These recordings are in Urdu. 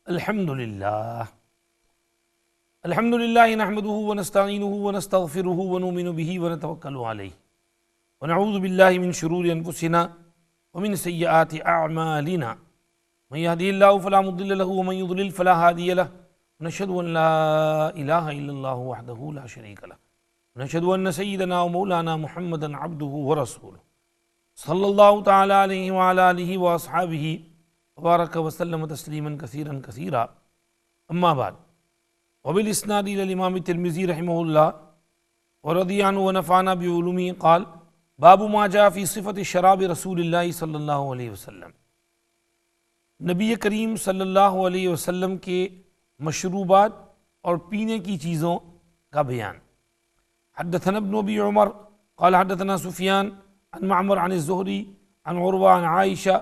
الحمدللہ نحمدہ ونستعینہ ونستغفرہ ونؤمن بہ ونتوکل علیہ ونعوذ باللہ من شرور انفسنا ومن سیئات اعمالنا من یہدہ اللہ فلا مضل له ومن یضلل فلا ہادی له ونشہد ان لا الہ الا اللہ وحدہ لا شریک له ونشہد ان سیدنا ومولانا محمدا عبدہ ورسولہ صلی اللہ تعالی علیہ وعلی آلہ واصحابہ وبارک وسلم تسلیما کثیرا کثیرا اما بعد وبالاسناد الى الامام الترمذی رحمہ اللہ ورضی عنہ ونفعنا بعلومہ قال باب ما جاء فی صفت شراب رسول اللہ صلی اللہ علیہ وسلم، نبی کریم صلی اللہ علیہ وسلم کے مشروبات اور پینے کی چیزوں کا بیان۔ حدثنا ابن ابی عمر قال حدثنا سفیان عن معمر عن الزہری عن عروہ عن عائشہ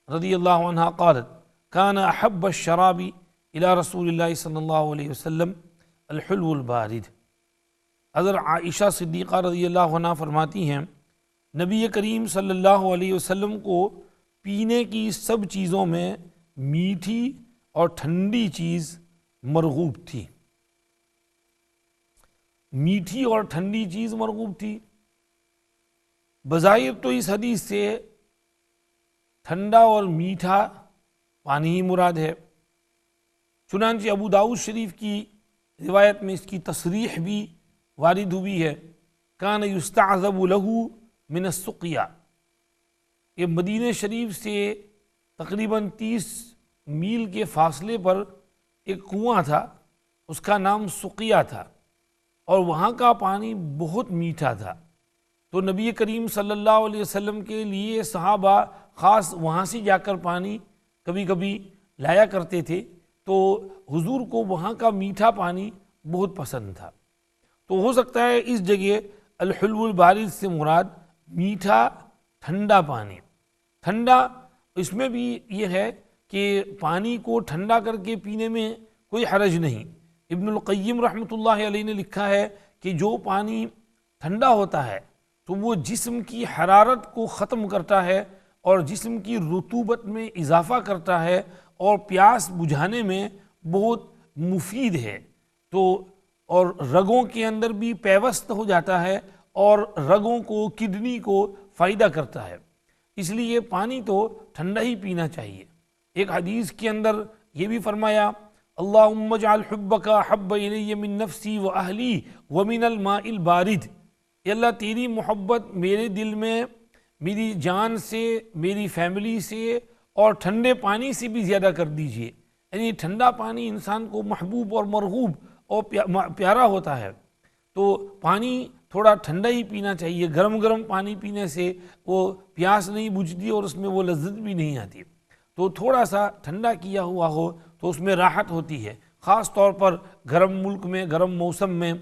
رضی اللہ عنہ قالت كان احب الشراب الى رسول اللہ صلی اللہ علیہ وسلم الحلو البارد۔ حضرت عائشہ صدیقہ رضی اللہ عنہ فرماتی ہیں نبی کریم صلی اللہ علیہ وسلم کو پینے کی سب چیزوں میں میٹھی اور ٹھنڈی چیز مرغوب تھی۔ میٹھی اور ٹھنڈی چیز مرغوب تھی۔ بظاہر تو اس حدیث سے ٹھنڈا اور میٹھا پانی ہی مراد ہے، چنانچہ ابو داؤد شریف کی روایت میں اس کی تصریح بھی وارد ہوئی ہے۔ کان یستعذب لہ من السقیا، یہ مدینہ شریف سے تقریباً 30 میل کے فاصلے پر ایک کنواں تھا، اس کا نام سقیا تھا، اور وہاں کا پانی بہت میٹھا تھا۔ تو نبی کریم صلی اللہ علیہ وسلم کے لیے صحابہ خاص وہاں سے جا کر پانی کبھی کبھی لایا کرتے تھے، تو حضور کو وہاں کا میٹھا پانی بہت پسند تھا۔ تو ہو سکتا ہے اس جگہ الحلو البارد سے مراد میٹھا ٹھنڈا پانی۔ ٹھنڈا اس میں بھی یہ ہے کہ پانی کو ٹھنڈا کر کے پینے میں کوئی حرج نہیں۔ ابن القیم رحمۃ اللہ علیہ نے لکھا ہے کہ جو پانی ٹھنڈا ہوتا ہے تو وہ جسم کی حرارت کو ختم کرتا ہے اور جسم کی رطوبت میں اضافہ کرتا ہے اور پیاس بجھانے میں بہت مفید ہے، تو اور رگوں کے اندر بھی پیوست ہو جاتا ہے اور رگوں کو کڈنی کو فائدہ کرتا ہے، اس لیے پانی تو ٹھنڈا ہی پینا چاہیے۔ ایک حدیث کے اندر یہ بھی فرمایا اللہم اجعل حبک احب الی من نفسی و اہلی ومن الماء البارد، اے اللہ تیری محبت میرے دل میں میری جان سے، میری فیملی سے اور ٹھنڈے پانی سے بھی زیادہ کر دیجئے۔ یعنی ٹھنڈا پانی انسان کو محبوب اور مرغوب اور پیارا ہوتا ہے، تو پانی تھوڑا ٹھنڈا ہی پینا چاہیے۔ گرم گرم پانی پینے سے وہ پیاس نہیں بجھتی اور اس میں وہ لذت بھی نہیں آتی، تو تھوڑا سا ٹھنڈا کیا ہوا ہو تو اس میں راحت ہوتی ہے، خاص طور پر گرم ملک میں، گرم موسم میں،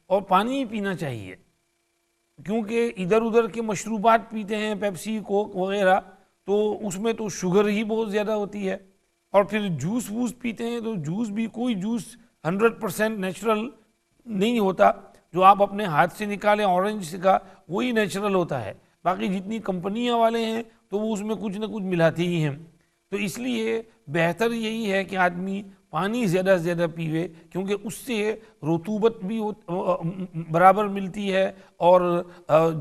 اور پانی ہی پینا چاہیے، کیونکہ ادھر ادھر کے مشروبات پیتے ہیں پیپسی کوک وغیرہ تو اس میں تو شوگر ہی بہت زیادہ ہوتی ہے، اور پھر جوس ووس پیتے ہیں تو جوس بھی کوئی جوس 100% نیچرل نہیں ہوتا، جو آپ اپنے ہاتھ سے نکالیں اورنج کا وہی نیچرل ہوتا ہے، باقی جتنی کمپنیاں والے ہیں تو وہ اس میں کچھ نہ کچھ ملاتے ہی ہیں۔ تو اس لیے بہتر یہی ہے کہ آدمی پانی زیادہ سے زیادہ پیوے، کیونکہ اس سے رطوبت بھی برابر ملتی ہے اور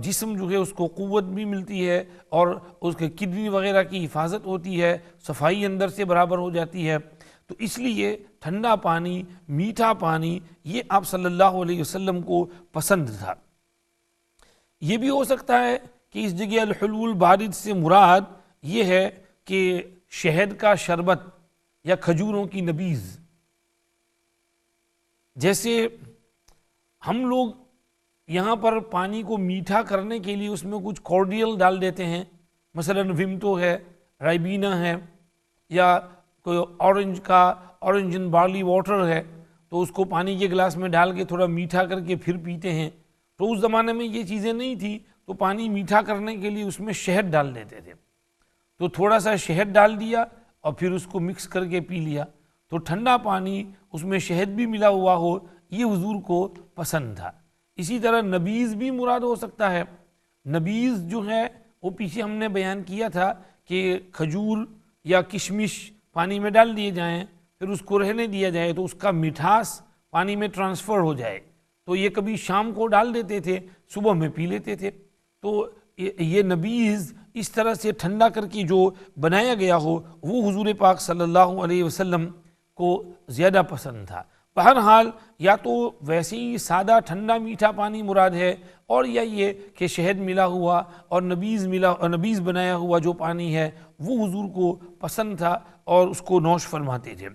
جسم جو ہے اس کو قوت بھی ملتی ہے اور اس کے کڈنی وغیرہ کی حفاظت ہوتی ہے، صفائی اندر سے برابر ہو جاتی ہے۔ تو اس لیے ٹھنڈا پانی، میٹھا پانی یہ آپ صلی اللہ علیہ وسلم کو پسند تھا۔ یہ بھی ہو سکتا ہے کہ اس جگہ الحلو البارد سے مراد یہ ہے کہ شہد کا شربت یا کھجوروں کی نبیذ، جیسے ہم لوگ یہاں پر پانی کو میٹھا کرنے کے لیے اس میں کچھ کارڈیل ڈال دیتے ہیں، مثلا ومٹو ہے، رائبینا ہے، یا کوئی اورنج اینڈ بارلی واٹر ہے، تو اس کو پانی کے گلاس میں ڈال کے تھوڑا میٹھا کر کے پھر پیتے ہیں۔ تو اس زمانے میں یہ چیزیں نہیں تھی، تو پانی میٹھا کرنے کے لیے اس میں شہد ڈال دیتے تھے، تو تھوڑا سا شہد ڈال دیا اور پھر اس کو مکس کر کے پی لیا، تو ٹھنڈا پانی اس میں شہد بھی ملا ہوا ہو یہ حضور کو پسند تھا۔ اسی طرح نبیذ بھی مراد ہو سکتا ہے۔ نبیذ جو ہے وہ پیچھے ہم نے بیان کیا تھا کہ کھجور یا کشمش پانی میں ڈال دیے جائیں پھر اس کو رہنے دیا جائے تو اس کا مٹھاس پانی میں ٹرانسفر ہو جائے. تو یہ کبھی شام کو ڈال دیتے تھے, صبح میں پی لیتے تھے. تو یہ نبیذ اس طرح سے ٹھنڈا کر کے جو بنایا گیا ہو وہ حضور پاک صلی اللہ علیہ وسلم کو زیادہ پسند تھا. بہرحال یا تو ویسے ہی سادہ ٹھنڈا میٹھا پانی مراد ہے, اور یا یہ کہ شہد ملا ہوا اور نبیذ بنایا ہوا جو پانی ہے وہ حضور کو پسند تھا اور اس کو نوش فرماتے تھے.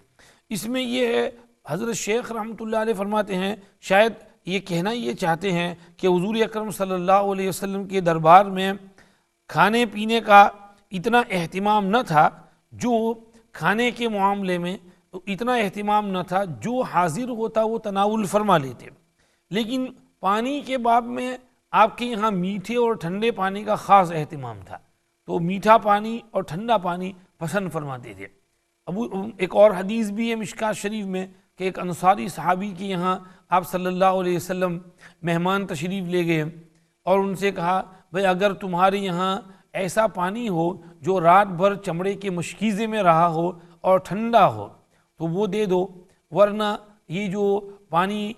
اس میں یہ ہے, حضرت شیخ رحمۃ اللہ علیہ فرماتے ہیں, شاید یہ کہنا یہ چاہتے ہیں کہ حضور اکرم صلی اللہ علیہ وسلم کے دربار میں کھانے پینے کا اتنا اہتمام نہ تھا, جو کھانے کے معاملے میں اتنا اہتمام نہ تھا, جو حاضر ہوتا وہ تناول فرما لیتے, لیکن پانی کے باب میں آپ کے یہاں میٹھے اور ٹھنڈے پانی کا خاص اہتمام تھا, تو میٹھا پانی اور ٹھنڈا پانی پسند فرماتے تھے. ایک اور حدیث بھی ہے مشکات شریف میں کہ ایک انصاری صحابی کے یہاں آپ صلی اللہ علیہ وسلم مہمان تشریف لے گئے اور ان سے کہا, بھئی اگر تمہارے یہاں ایسا پانی ہو جو رات بھر چمڑے کے مشکیزے میں رہا ہو اور ٹھنڈا ہو تو وہ دے دو, ورنہ یہ جو پانی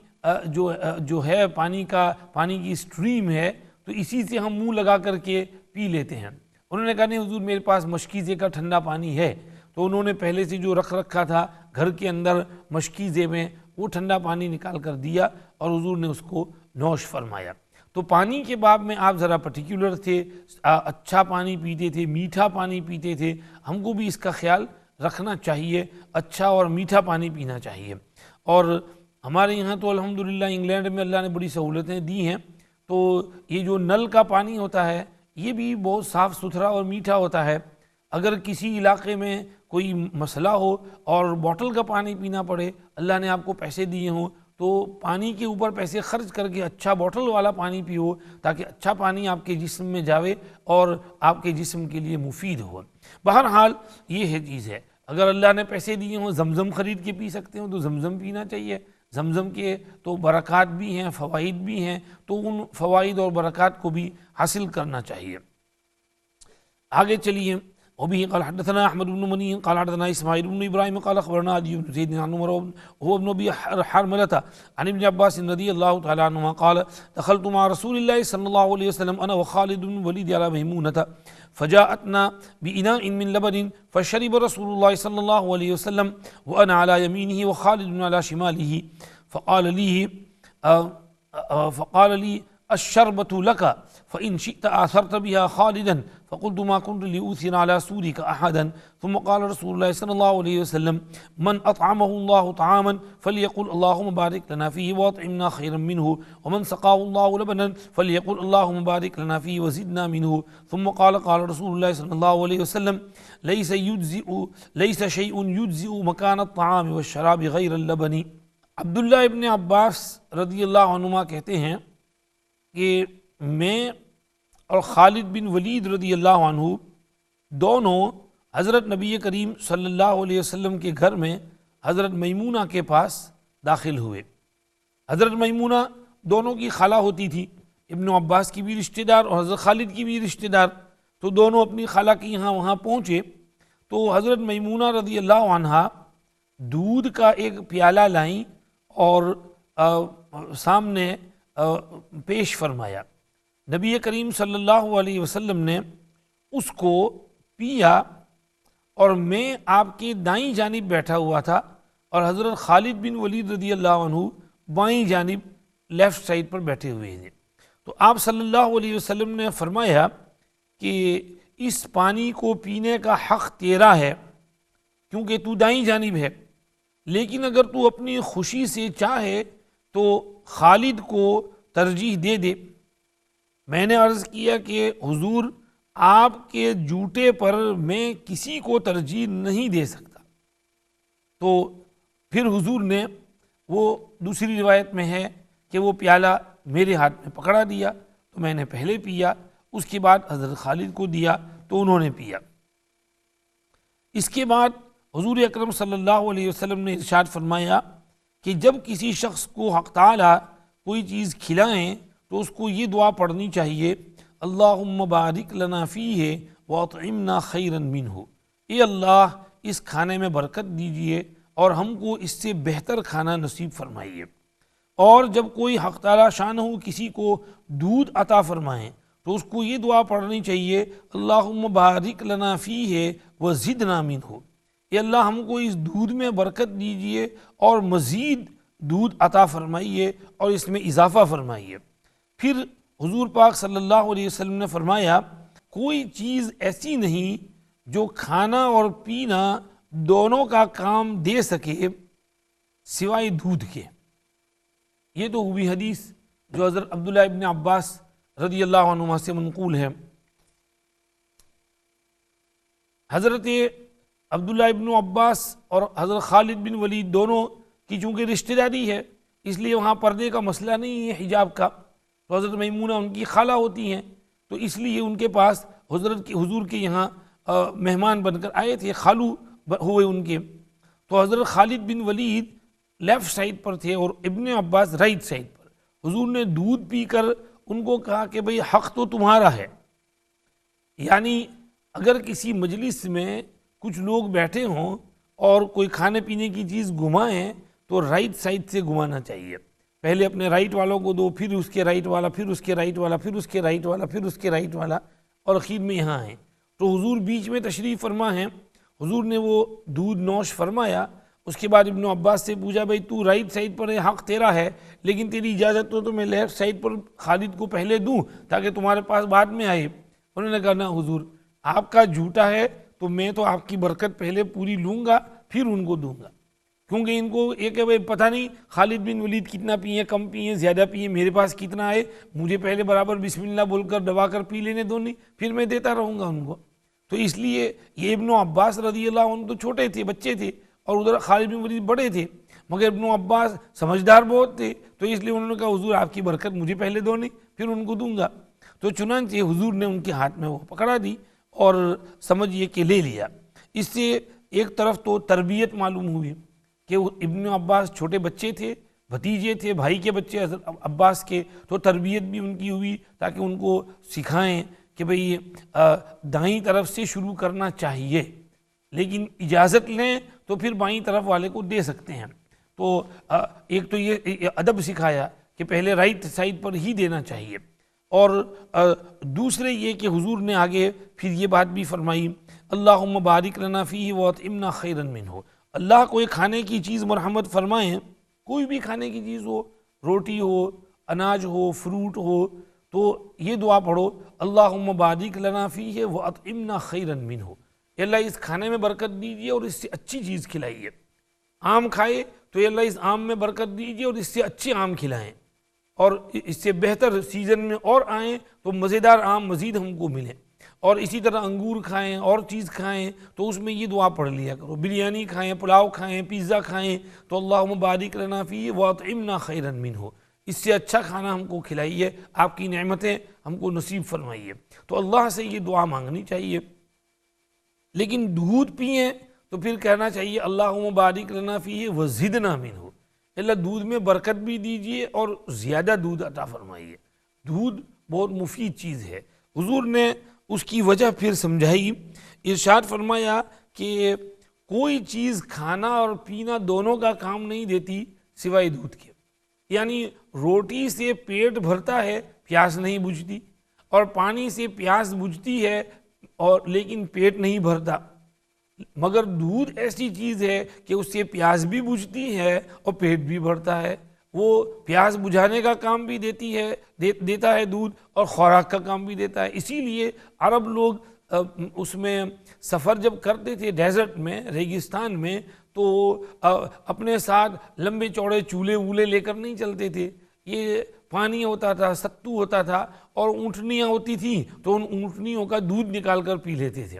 جو ہے پانی کی سٹریم ہے تو اسی سے ہم منہ لگا کر کے پی لیتے ہیں. انہوں نے کہا نہیں حضور میرے پاس مشکیزے کا ٹھنڈا پانی ہے. تو انہوں نے پہلے سے جو رکھا تھا گھر کے اندر مشکیزے میں وہ ٹھنڈا پانی نکال کر دیا اور حضور نے اس کو نوش فرمایا. تو پانی کے باب میں آپ ذرا پرٹیکولر تھے, اچھا پانی پیتے تھے, میٹھا پانی پیتے تھے. ہم کو بھی اس کا خیال رکھنا چاہیے, اچھا اور میٹھا پانی پینا چاہیے. اور ہمارے یہاں تو الحمدللہ انگلینڈ میں اللہ نے بڑی سہولتیں دی ہیں, تو یہ جو نل کا پانی ہوتا ہے یہ بھی بہت صاف ستھرا اور میٹھا ہوتا ہے. اگر کسی علاقے میں کوئی مسئلہ ہو اور بوٹل کا پانی پینا پڑے, اللہ نے آپ کو پیسے دیے ہوں تو پانی کے اوپر پیسے خرچ کر کے اچھا بوٹل والا پانی پیو, تاکہ اچھا پانی آپ کے جسم میں جاوے اور آپ کے جسم کے لیے مفید ہو. بہرحال یہ ہے چیز ہے, اگر اللہ نے پیسے دیے ہوں زمزم خرید کے پی سکتے ہوں تو زمزم پینا چاہیے. زمزم کے تو برکات بھی ہیں, فوائد بھی ہیں, تو ان فوائد اور برکات کو بھی حاصل کرنا چاہیے. آگے چلیے. وبه قال حدثنا احمد بن مني قال حدثنا اسماعيل بن ابراهيم قال اخبرنا عدي بن زيد عن عمر وهو ابن ابي حرملة عن ابن عباس رضي الله تعالى عنهما قال دخلت مع رسول الله صلى الله عليه وسلم انا وخالد بن الوليد على ميمونة فجاءتنا بإناء من لبن فشرب رسول الله صلى الله عليه وسلم وانا على يمينه وخالد على شماله فقال لي الشربة لك فإن شئت آثرت بها خالدا فقلت ما كنت لأوثر على سورك أحدا. ثم قال رسول الله صلى الله عليه وسلم من أطعمه الله طعاما فليقل اللهم بارك لنا فيه وأطعمنا خيرا منه, ومن سقاه الله لبنا فليقل اللهم بارك لنا فيه وزدنا منه. ثم قال رسول الله صلى الله عليه وسلم ليس شيء يجزئ مكان الطعام والشراب غير اللبن. عبداللہ ابن عباس رضی اللہ عنہما کہتے ہیں کہ میں اور خالد بن ولید رضی اللہ عنہ دونوں حضرت نبی کریم صلی اللہ علیہ وسلم کے گھر میں حضرت میمونہ کے پاس داخل ہوئے. حضرت میمونہ دونوں کی خالہ ہوتی تھی, ابن عباس کی بھی رشتہ دار اور حضرت خالد کی بھی رشتہ دار. تو دونوں اپنی خالہ کی وہاں پہنچے تو حضرت میمونہ رضی اللہ عنہا دودھ کا ایک پیالہ لائیں اور سامنے پیش فرمایا. نبی کریم صلی اللہ علیہ وسلم نے اس کو پیا اور میں آپ کے دائیں جانب بیٹھا ہوا تھا اور حضرت خالد بن ولید رضی اللہ عنہ بائیں جانب لیفٹ سائڈ پر بیٹھے ہوئے تھے. تو آپ صلی اللہ علیہ وسلم نے فرمایا کہ اس پانی کو پینے کا حق تیرا ہے کیونکہ تو دائیں جانب ہے, لیکن اگر تو اپنی خوشی سے چاہے تو خالد کو ترجیح دے دے. میں نے عرض کیا کہ حضور آپ کے جوتے پر میں کسی کو ترجیح نہیں دے سکتا. تو پھر حضور نے وہ دوسری روایت میں ہے کہ وہ پیالہ میرے ہاتھ میں پکڑا دیا تو میں نے پہلے پیا, اس کے بعد حضرت خالد کو دیا تو انہوں نے پیا. اس کے بعد حضور اکرم صلی اللہ علیہ وسلم نے ارشاد فرمایا کہ جب کسی شخص کو حق تعالی کوئی چیز کھلائیں تو اس کو یہ دعا پڑھنی چاہیے, اللہم بارک لنا فیہ واطعمنا خیرا منہ. اے اللہ اس کھانے میں برکت دیجئے اور ہم کو اس سے بہتر کھانا نصیب فرمائیے۔ اور جب کوئی حق تعالی شانہ کسی کو دودھ عطا فرمائیں تو اس کو یہ دعا پڑھنی چاہیے، اللہم بارک لنا فیہ وزدنا منہ، اے اللہ ہم کو اس دودھ میں برکت دیجئے اور مزید دودھ عطا فرمائیے اور اس میں اضافہ فرمائیے۔ پھر حضور پاک صلی اللہ علیہ وسلم نے فرمایا کوئی چیز ایسی نہیں جو کھانا اور پینا دونوں کا کام دے سکے سوائے دودھ کے۔ یہ تو ہوئی حدیث جو حضرت عبداللہ ابن عباس رضی اللہ عنہما سے منقول ہے۔ حضرت عبداللہ ابن عباس اور حضرت خالد بن ولید دونوں کی چونکہ رشتہ داری ہے اس لیے وہاں پردے کا مسئلہ نہیں ہے حجاب کا، تو حضرت میمونہ ان کی خالہ ہوتی ہیں، تو اس لیے ان کے پاس حضور کے یہاں مہمان بن کر آئے تھے، خالو ہوئے ان کے۔ تو حضرت خالد بن ولید لیفٹ سائڈ پر تھے اور ابن عباس رائٹ سائڈ پر۔ حضور نے دودھ پی کر ان کو کہا کہ بھئی حق تو تمہارا ہے، یعنی اگر کسی مجلس میں کچھ لوگ بیٹھے ہوں اور کوئی کھانے پینے کی چیز گھمائیں تو رائٹ سائڈ سے گھمانا چاہیے، پہلے اپنے رائٹ والوں کو دو، پھر اس کے رائٹ والا، پھر اس کے رائٹ والا، پھر اس کے رائٹ والا، پھر اس کے رائٹ والا، اور اخیر میں یہاں ہیں۔ تو حضور بیچ میں تشریف فرما ہیں، حضور نے وہ دودھ نوش فرمایا، اس کے بعد ابن عباس سے پوچھا بھئی تو رائٹ سائڈ پر ہے، حق تیرا ہے، لیکن تیری اجازت تو میں لیفٹ سائڈ پر خالد کو پہلے دوں تاکہ تمہارے پاس بعد میں آئے۔ انہوں نے کہا نا حضور آپ کا جھوٹا ہے تو میں تو آپ کی برکت پہلے پوری لوں گا پھر ان کو دوں گا، کیونکہ ان کو ایک ہے پتہ نہیں خالد بن ولید کتنا پیئیں، کم پیئیں، زیادہ پیئیں، میرے پاس کتنا آئے، مجھے پہلے برابر بسم اللہ بول کر دبا کر پی لینے دو، نہیں پھر میں دیتا رہوں گا ان کو۔ تو اس لیے یہ ابن عباس رضی اللہ عنہ تو چھوٹے تھے، بچے تھے، اور ادھر خالد بن ولید بڑے تھے، مگر ابن عباس سمجھدار بہت تھے، تو اس لیے انہوں نے کہا حضور آپ کی برکت مجھے پہلے دو، نہیں پھر ان کو دوں گا۔ تو چنانچہ حضور نے ان کے ہاتھ میں وہ پکڑا دی اور سمجھیے کہ لے لیا۔ اس سے ایک طرف تو تربیت معلوم ہوئی کہ ابن عباس چھوٹے بچے تھے، بھتیجے تھے، بھائی کے بچے حضرت عباس کے، تو تربیت بھی ان کی ہوئی تاکہ ان کو سکھائیں کہ بھئی دائیں طرف سے شروع کرنا چاہیے، لیکن اجازت لیں تو پھر بائیں طرف والے کو دے سکتے ہیں۔ تو ایک تو یہ ادب سکھایا کہ پہلے رائٹ سائڈ پر ہی دینا چاہیے، اور دوسرے یہ کہ حضور نے آگے پھر یہ بات بھی فرمائی اللہم بارک لنا فیہ واطعمنا خیرا منہ، اللہ کوئی کھانے کی چیز مرحمت فرمائیں، کوئی بھی کھانے کی چیز ہو، روٹی ہو، اناج ہو، فروٹ ہو، تو یہ دعا پڑھو اللہم بارک لنا فیہ واطعمنا خیرا منہ، اللہ اس کھانے میں برکت دیجیے اور اس سے اچھی چیز کھلائیے۔ آم کھائے تو اللہ اس آم میں برکت دیجیے اور اس سے اچھے آم کھلائیں، اور اس سے بہتر سیزن میں اور آئیں تو مزیدار آم مزید ہم کو ملیں، اور اسی طرح انگور کھائیں اور چیز کھائیں تو اس میں یہ دعا پڑھ لیا کرو، بریانی کھائیں، پلاؤ کھائیں، پیزا کھائیں تو اللہم بارک لنا فیہ واطعمنا خیرا منہ، اس سے اچھا کھانا ہم کو کھلائیے، آپ کی نعمتیں ہم کو نصیب فرمائیے۔ تو اللہ سے یہ دعا مانگنی چاہیے۔ لیکن دودھ پئیں تو پھر کہنا چاہیے اللہم بارک لنا فیہ وزدنا منہ، اللہ دودھ میں برکت بھی دیجیے اور زیادہ دودھ عطا فرمائیے۔ دودھ بہت مفید چیز ہے۔ حضور نے اس کی وجہ پھر سمجھائی، ارشاد فرمایا کہ کوئی چیز کھانا اور پینا دونوں کا کام نہیں دیتی سوائے دودھ کے، یعنی روٹی سے پیٹ بھرتا ہے پیاس نہیں بجھتی، اور پانی سے پیاس بجھتی ہے اور لیکن پیٹ نہیں بھرتا، مگر دودھ ایسی چیز ہے کہ اس سے پیاس بھی بجھتی ہے اور پیٹ بھی بھرتا ہے، وہ پیاس بجھانے کا کام بھی دیتا ہے دودھ، اور خوراک کا کام بھی دیتا ہے۔ اسی لیے عرب لوگ اس میں سفر جب کرتے تھے ڈیزرٹ میں، ریگستان میں، تو اپنے ساتھ لمبے چوڑے چولہے وولے لے کر نہیں چلتے تھے، یہ پانی ہوتا تھا، ستو ہوتا تھا، اور اونٹنیاں ہوتی تھیں تو ان اونٹنیوں کا دودھ نکال کر پی لیتے تھے۔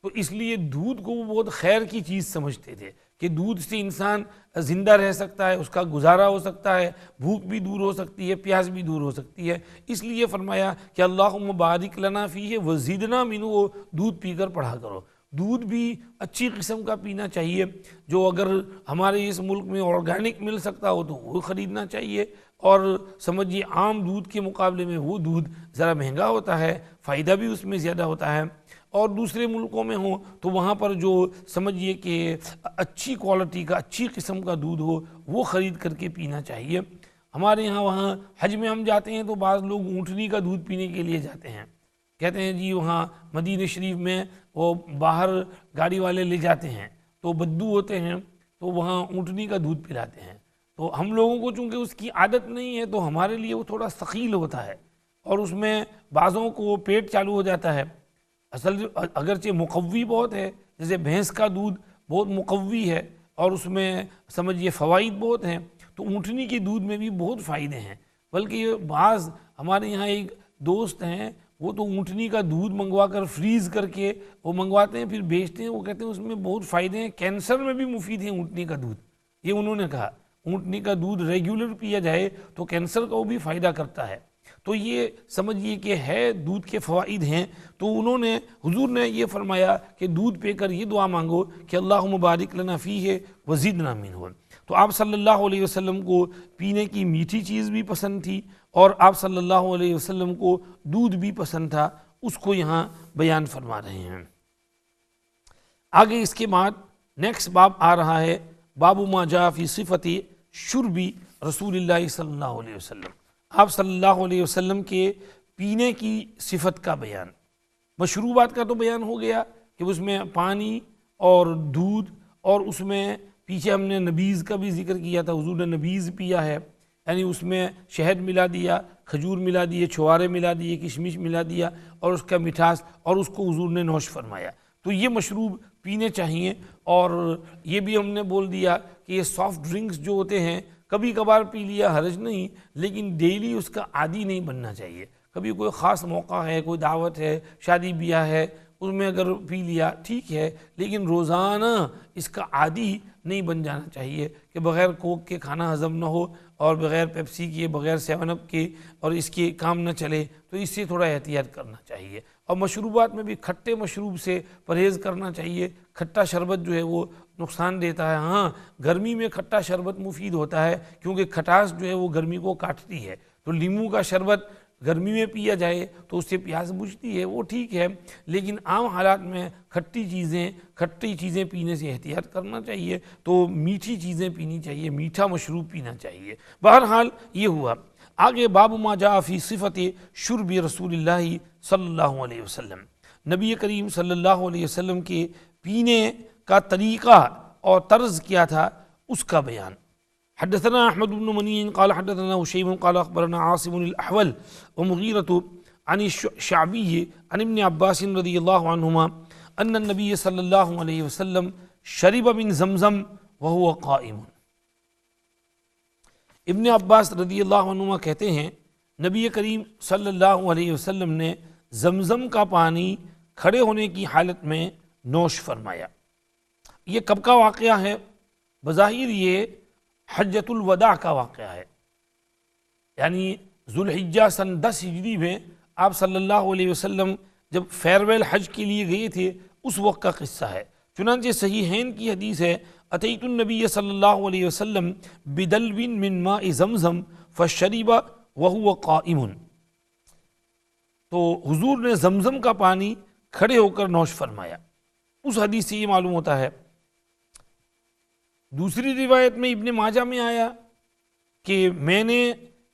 تو اس لیے دودھ کو وہ بہت خیر کی چیز سمجھتے تھے کہ دودھ سے انسان زندہ رہ سکتا ہے، اس کا گزارا ہو سکتا ہے، بھوک بھی دور ہو سکتی ہے، پیاس بھی دور ہو سکتی ہے۔ اس لیے فرمایا کہ اللہم بارک لنا فیہ وزدنا منہ، دودھ پی کر پڑھا کرو۔ دودھ بھی اچھی قسم کا پینا چاہیے، جو اگر ہمارے اس ملک میں آرگینک مل سکتا ہو تو وہ خریدنا چاہیے، اور سمجھیے عام دودھ کے مقابلے میں وہ دودھ ذرا مہنگا ہوتا ہے، فائدہ بھی اس میں زیادہ ہوتا ہے۔ اور دوسرے ملکوں میں ہوں تو وہاں پر جو سمجھیے کہ اچھی کوالٹی کا اچھی قسم کا دودھ ہو وہ خرید کر کے پینا چاہیے۔ ہمارے یہاں وہاں حج میں ہم جاتے ہیں تو بعض لوگ اونٹنی کا دودھ پینے کے لیے جاتے ہیں، کہتے ہیں جی وہاں مدینہ شریف میں وہ باہر گاڑی والے لے جاتے ہیں تو بدبو ہوتے ہیں تو وہاں اونٹنی کا دودھ پلاتے ہیں، تو ہم لوگوں کو چونکہ اس کی عادت نہیں ہے تو ہمارے لیے وہ تھوڑا ثقیل ہوتا ہے اور اس میں بعضوں کو پیٹ چالو ہو جاتا ہے۔ اصل اگرچہ مقوی بہت ہے، جیسے بھینس کا دودھ بہت مقوی ہے اور اس میں سمجھیے فوائد بہت ہیں، تو اونٹنی کے دودھ میں بھی بہت فائدے ہیں، بلکہ بعض ہمارے یہاں ایک دوست ہیں وہ تو اونٹنی کا دودھ منگوا کر فریز کر کے وہ منگواتے ہیں پھر بیچتے ہیں، وہ کہتے ہیں اس میں بہت فائدے ہیں، کینسر میں بھی مفید ہے اونٹنی کا دودھ، یہ انہوں نے کہا اونٹنی کا دودھ ریگولر پیا جائے تو کینسر کو بھی فائدہ کرتا ہے۔ تو یہ سمجھیے کہ ہے دودھ کے فوائد ہیں، تو انہوں نے حضور نے یہ فرمایا کہ دودھ پی کر یہ دعا مانگو کہ اللہم بارک لنا فیہ وزدنا منہ۔ تو آپ صلی اللہ علیہ وسلم کو پینے کی میٹھی چیز بھی پسند تھی اور آپ صلی اللہ علیہ وسلم کو دودھ بھی پسند تھا، اس کو یہاں بیان فرما رہے ہیں۔ آگے اس کے بعد نیکسٹ باب آ رہا ہے، باب ما جاء فی صفت شرب رسول اللہ صلی اللہ علیہ وسلم، آپ صلی اللہ علیہ وسلم کے پینے کی صفت کا بیان۔ مشروبات کا تو بیان ہو گیا کہ اس میں پانی اور دودھ، اور اس میں پیچھے ہم نے نبیذ کا بھی ذکر کیا تھا، حضور نے نبیذ پیا ہے، یعنی اس میں شہد ملا دیا، کھجور ملا دیے، چھوارے ملا دیے، کشمش ملا دیا اور اس کا مٹھاس، اور اس کو حضور نے نوش فرمایا۔ تو یہ مشروب پینے چاہیے، اور یہ بھی ہم نے بول دیا کہ یہ سافٹ ڈرنکس جو ہوتے ہیں کبھی کبھار پی لیا حرج نہیں، لیکن ڈیلی اس کا عادی نہیں بننا چاہیے۔ کبھی کوئی خاص موقع ہے، کوئی دعوت ہے، شادی بیاہ ہے، اس میں اگر پی لیا ٹھیک ہے، لیکن روزانہ اس کا عادی نہیں بن جانا چاہیے کہ بغیر کوک کے کھانا ہضم نہ ہو اور بغیر پیپسی کے، بغیر 7 اپ کے، اور اس کے کام نہ چلے، تو اس سے تھوڑا احتیاط کرنا چاہیے۔ اور مشروبات میں بھی کھٹے مشروب سے پرہیز کرنا چاہیے، کھٹا شربت جو ہے وہ نقصان دیتا ہے۔ ہاں گرمی میں کھٹا شربت مفید ہوتا ہے کیونکہ کھٹاس جو ہے وہ گرمی کو کاٹتی ہے، تو لیموں کا شربت گرمی میں پیا جائے تو اس سے پیاس بجھتی ہے، وہ ٹھیک ہے، لیکن عام حالات میں کھٹی چیزیں پینے سے احتیاط کرنا چاہیے، تو میٹھی چیزیں پینی چاہیے، میٹھا مشروب پینا چاہیے۔ بہرحال یہ ہوا۔ آگے باب ما جاء فی صفت شرب رسول اللہ صلی اللہ علیہ وسلم، نبی کریم صلی اللہ علیہ وسلم کے پینے کا طریقہ اور طرز کیا تھا اس کا بیان۔ حدثنا احمد بن منی قال حدثنا هشيم قال اخبرنا عاصم الاحول ومغيرة عن الشعبي عن ابن عباس رضی اللہ عنہما ان النبي صلی اللہ علیہ وسلم شرب من زمزم وهو قائم۔ ابن عباس رضی اللہ عنہما کہتے ہیں نبی کریم صلی اللہ علیہ وسلم نے زمزم کا پانی کھڑے ہونے کی حالت میں نوش فرمایا۔ یہ کب کا واقعہ ہے؟ بظاہر یہ حجۃ الوداع کا واقعہ ہے، یعنی ذوالحجہ سن 10 ہجری میں آپ صلی اللہ علیہ وسلم جب فیئرویل حج کے لیے گئے تھے اس وقت کا قصہ ہے۔ چنانچہ صحیحین کی حدیث ہے، اتیت النبی صلی اللہ علیہ وسلم بدلو من ماء زمزم فشرب وهو قائم، تو حضور نے زمزم کا پانی کھڑے ہو کر نوش فرمایا۔ اس حدیث سے یہ معلوم ہوتا ہے۔ دوسری روایت میں ابن ماجہ میں آیا کہ میں نے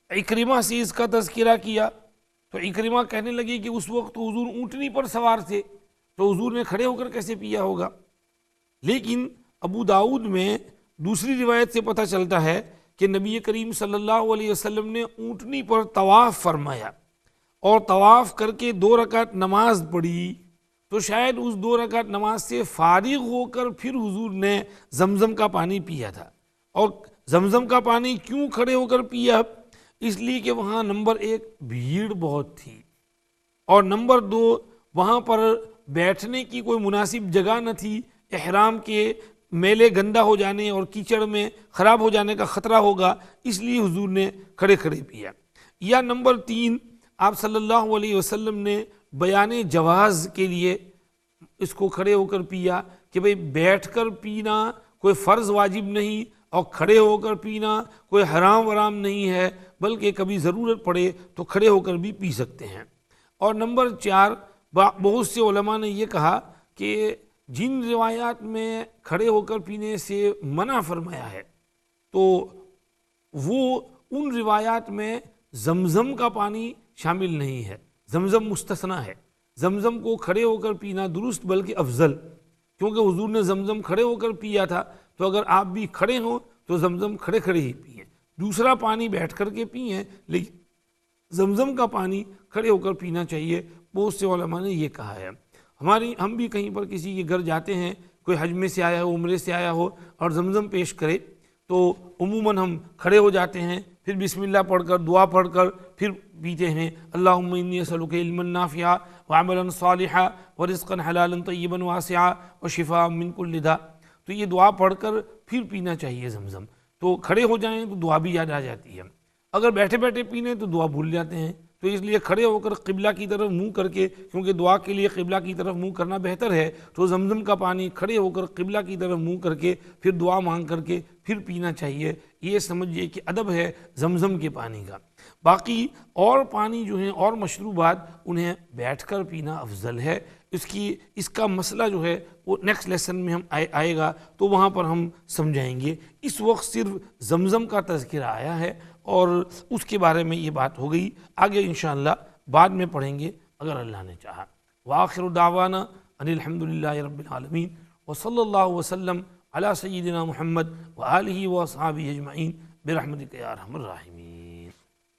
اکرمہ سے اس کا تذکرہ کیا تو اکرمہ کہنے لگے کہ اس وقت حضور اونٹنی پر سوار تھے تو حضور نے کھڑے ہو کر کیسے پیا ہوگا۔ لیکن ابو داؤد میں دوسری روایت سے پتہ چلتا ہے کہ نبی کریم صلی اللہ علیہ وسلم نے اونٹنی پر طواف فرمایا اور طواف کر کے 2 رکعت نماز پڑھی، تو شاید اس 2 رکعت نماز سے فارغ ہو کر پھر حضور نے زمزم کا پانی پیا تھا۔ اور زمزم کا پانی کیوں کھڑے ہو کر پیا؟ اس لیے کہ وہاں نمبر 1 بھیڑ بہت تھی، اور نمبر 2 وہاں پر بیٹھنے کی کوئی مناسب جگہ نہ تھی، احرام کے میلے گندا ہو جانے اور کیچڑ میں خراب ہو جانے کا خطرہ ہوگا، اس لیے حضور نے کھڑے کھڑے پیا۔ یا نمبر 3 آپ صلی اللہ علیہ وسلم نے بیان جواز کے لیے اس کو کھڑے ہو کر پیا کہ بھئی بیٹھ کر پینا کوئی فرض واجب نہیں اور کھڑے ہو کر پینا کوئی حرام ورام نہیں ہے، بلکہ کبھی ضرورت پڑے تو کھڑے ہو کر بھی پی سکتے ہیں۔ اور نمبر 4 بہت سے علماء نے یہ کہا کہ جن روایات میں کھڑے ہو کر پینے سے منع فرمایا ہے تو وہ ان روایات میں زمزم کا پانی شامل نہیں ہے، زمزم مستثنا ہے۔ زمزم کو کھڑے ہو کر پینا درست بلکہ افضل، کیونکہ حضور نے زمزم کھڑے ہو کر پیا تھا، تو اگر آپ بھی کھڑے ہوں تو زمزم کھڑے کھڑے ہی پئیں، دوسرا پانی بیٹھ کر کے پئیں، لیکن زمزم کا پانی کھڑے ہو کر پینا چاہیے۔ بہت سے علماء نے یہ کہا ہے۔ ہم بھی کہیں پر کسی کے گھر جاتے ہیں، کوئی حج میں سے آیا ہو، عمرے سے آیا ہو اور زمزم پیش کرے تو عموماً ہم کھڑے ہو جاتے ہیں، پھر بسم اللہ پڑھ کر دعا پڑھ کر پھر پیتے ہیں۔ اللہم انی اسألک علما نافعا وعملا صالحا ورزقا حلالا طیبا واسعا وشفاء من کل داء، تو یہ دعا پڑھ کر پھر پینا چاہیے زمزم۔ تو کھڑے ہو جائیں تو دعا بھی یاد آ جاتی ہے، اگر بیٹھے بیٹھے پینے تو دعا بھول جاتے ہیں، تو اس لیے کھڑے ہو کر قبلہ کی طرف منہ کر کے، کیونکہ دعا کے لیے قبلہ کی طرف منہ کرنا بہتر ہے، تو زمزم کا پانی کھڑے ہو کر قبلہ کی طرف منہ کر کے پھر دعا مانگ کر کے پھر پینا چاہیے۔ یہ سمجھیے کہ ادب ہے زمزم کے پانی کا۔ باقی اور پانی جو ہیں اور مشروبات انہیں بیٹھ کر پینا افضل ہے۔ اس کا مسئلہ جو ہے وہ نیکسٹ لیسن میں ہم آئے گا تو وہاں پر ہم سمجھائیں گے۔ اس وقت صرف زمزم کا تذکرہ آیا ہے اور اس کے بارے میں یہ بات ہو گئی، آگے انشاءاللہ بعد میں پڑھیں گے اگر اللہ نے چاہا۔ وآخر دعوانا ان الحمدللہ رب العالمین وصلی اللہ وسلم علی سیدنا محمد وآلہ واصحابہ اجمعین برحمتک یا ارحم الراحمین۔